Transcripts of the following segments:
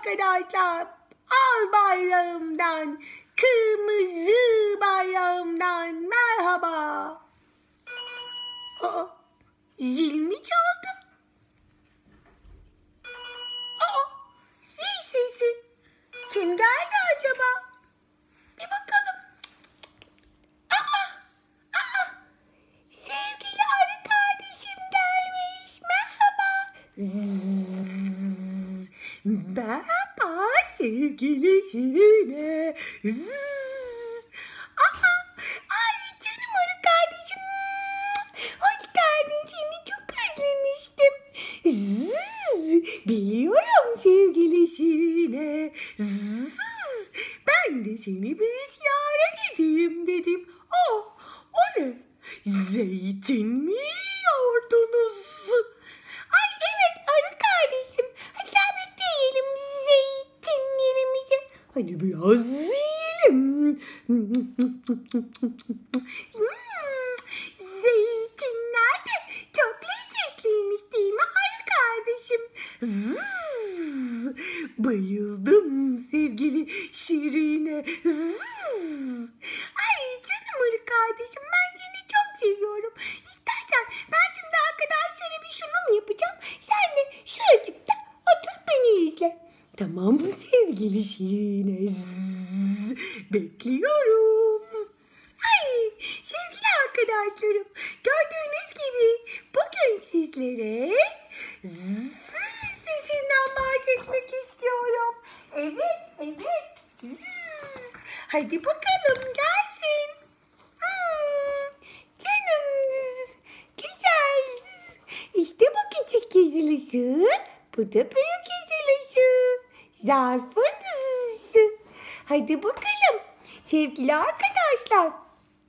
arkadaşlar. Al bayrağımdan, kırmızı bayrağımdan merhaba. Aa, zil mi çaldı? Aa, zil sesi. Kim geldi acaba? Bir bakalım. Sevgili arı kardeşim gelmiş. Merhaba. Zzz. Merhaba sevgili Şirine. Zzz. Ay canım arı kardeşim. Hoş geldin. Seni çok özlemiştim. Zzz. Biliyorum sevgili Şirine. Zzz. Ben de seni bir ziyaret edeyim dedim. Oh, o ne? Zeytin mi yiyordunuz? Ay evet arı kardeşim. Hadi gel birlikte yiyelim zeytinlerimizi. Hadi biraz yiyelim. Zeytinler de çok lezzetliymiş değil mi arı kardeşim? Zzz, bayıldım sevgili Şirine. Zzz. Ay canım arı kardeşim ben seni çok seviyorum. İstersen ben şimdi arkadaşlara bir sunum yapacağım. Sen de şuracıkta otur beni izle. Tamam mı sevgili Şirine? Zzz, bekliyorum. Ay sevgili arkadaşlarım gördüğünüz gibi bugün sizlere zzz sesinden bahsetmek istiyorum. Evet. Zzz. Hadi bakalım gelsin. Canım zzz, güzel zzz. İşte bu küçük yazılışı, bu da büyük yazılışı. Zarfın zzz. Hadi bakalım sevgili arkadaşlar.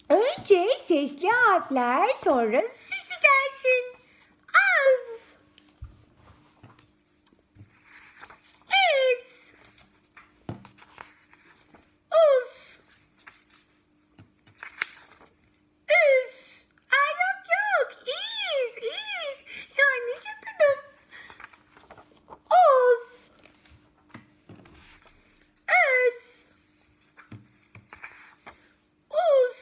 Önce sesli harfler, sonra sesi gelsin. Az, es, uz, üs. Yok. İz. Yanlış okudum. Oz, öz, uz.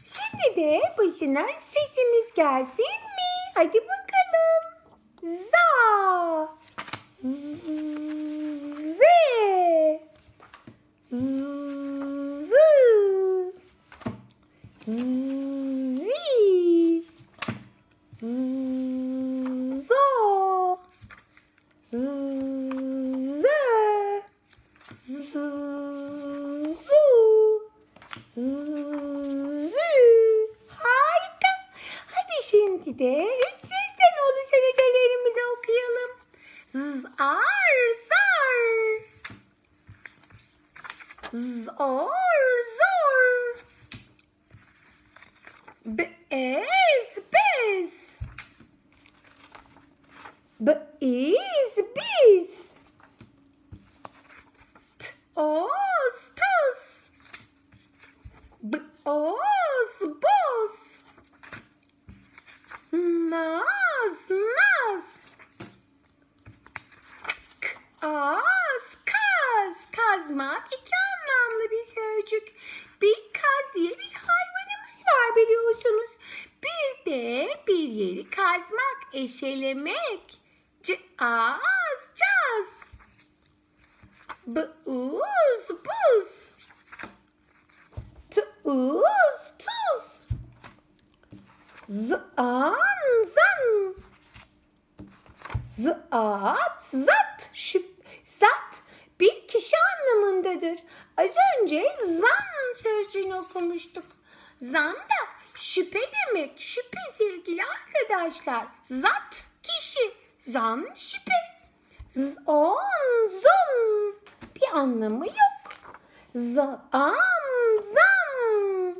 Şimdi de başına sesimiz gelsin mi? Hadi bakalım. Za, z, z, zi, zo, z, harika. Hadi şimdi de üç sesten oluşan hecelerimizi okuyalım. Zar, zar. Zor, zor. Bez, bez. Biz, biz. Oz, toz. Boz, boz. Naz, naz. Kaz, kaz. Kazmak iki anlamlı bir sözcük. Bir kaz diye bir hayvanımız var biliyorsunuz. Bir de bir yeri kazmak, eşelemek. Caz, caz. Buz, buz. Tuz, tuz. Zan, zan. Zat, zat. Zat bir kişi anlamındadır. Az önce zan sözcüğünü okumuştuk. Zan da şüphe demek. Şüphe sevgili arkadaşlar. Zat kişi. Zan şüphe. Zon, zon. Bir anlamı yok. Zam, zam.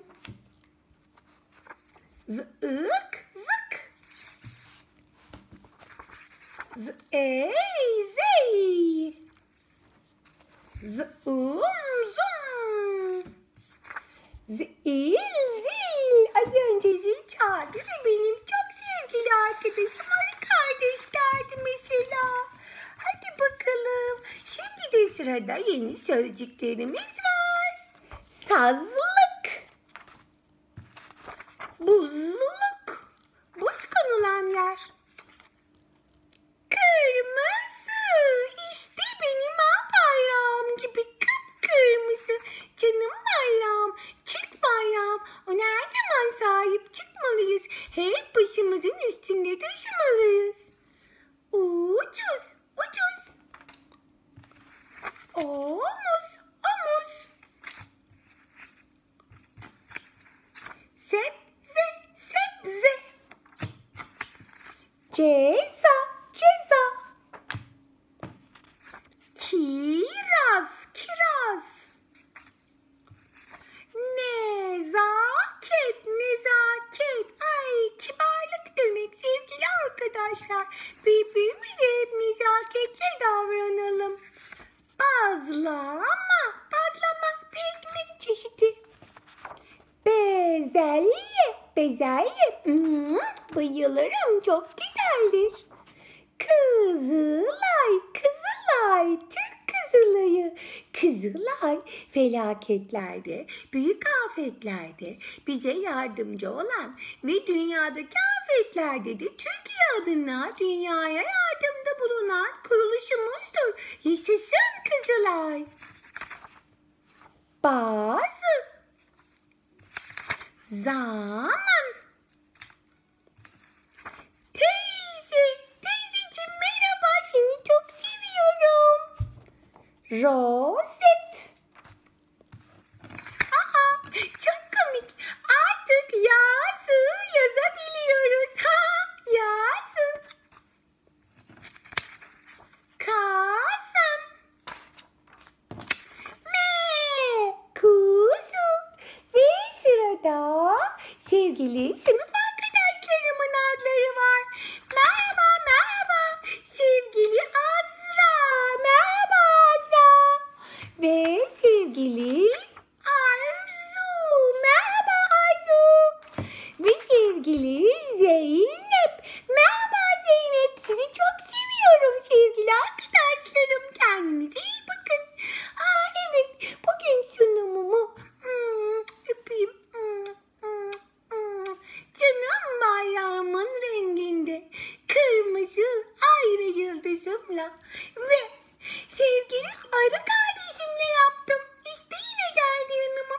Zık, zık. Zey, zey. Zum, zum. Zil, zil. Az önce zil çaldı ve benim çok sevgili arkadaşım arı kardeş geldi sırada yeni sözcüklerimiz var. Sazlık, buzluk, buz konulan yer. Kırmızı, işte benim ağ bayrağım gibi kıpkırmızı. Canım bayrağım, Türk bayrağım. Ona her zaman sahip çıkmalıyız. Hep başımızın üstünde taşımalıyız. Ucuz, ucuz. Omuz, omuz. Sebze, sebze. Ceza, ceza. Kiraz, kiraz. Nezaket, nezaket. Ay, kibarlık demek sevgili arkadaşlar. Birbirimize hep nezaketle davranalım. Bazlama, bazlama bir ekmek çeşidi. Bezelye, bezelye. Bayılırım, çok güzeldir. Kızılay, kızılay, Türk kızılayı. Kızılay felaketlerde, büyük afetlerde bize yardımcı olan ve dünyadaki afetlerde de Türkiye adına dünyaya yardımda bulunan kuruluşumuzdur. Yaşasın Kızılay. Bazı, zaman. Teyzeciğim merhaba, seni çok seviyorum. Rozet. Çok komik. Artık yazı yazabiliyoruz. Yazı. Kazan. Kuzu. Ve sırada sevgili sınıf arkadaşlarımın adları var. Merhaba, merhaba. Sevgili Azra. Merhaba Azra. Ve sevgili Arzu. Merhaba Arzu. Ve sevgili Zeynep. Merhaba Zeynep. Sizi çok seviyorum sevgili arkadaşlarım. Kendinize iyi bakın. Evet, bugün sunumumu öpeyim. Canım bayrağımın renginde kırmızı ay ve yıldızımla ve sevgili arı kardeşimle yaptım. İşte yine geldi yanıma.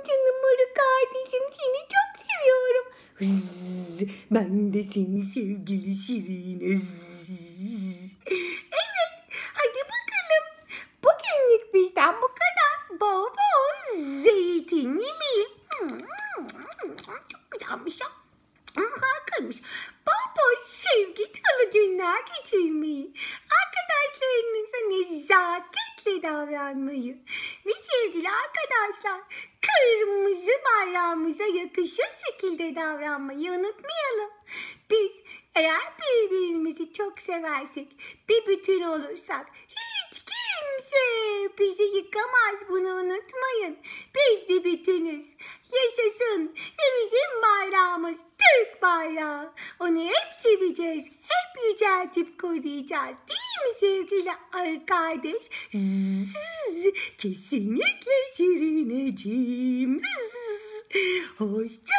Canım arı kardeşim, seni çok seviyorum. Ben de seni sevgili Şirin. Evet, hadi bakalım. Bugünlük bizden bu kadar. Bol bol zeytinli mi? Çok güzelmiş ya. Harikaymış. Bol bol sevgi dolu günler geçirmeyi, arkadaşlarınıza nezaketle davranmayı ve sevgili arkadaşlar kırmızı bayrağımıza yakışır şekilde davranmayı unutmayalım. Biz eğer birbirimizi çok seversek, bir bütün olursak hiç kimse bizi yıkamaz, bunu unutmayın. Biz bir bütünüz. Yaşasın ve bizim bayrağımız Türk bayrağı. Onu hep seveceğiz, hep yüceltip koruyacağız. Değil mi sevgili kardeş? Kesinlikle Şirineciğim. Hoşça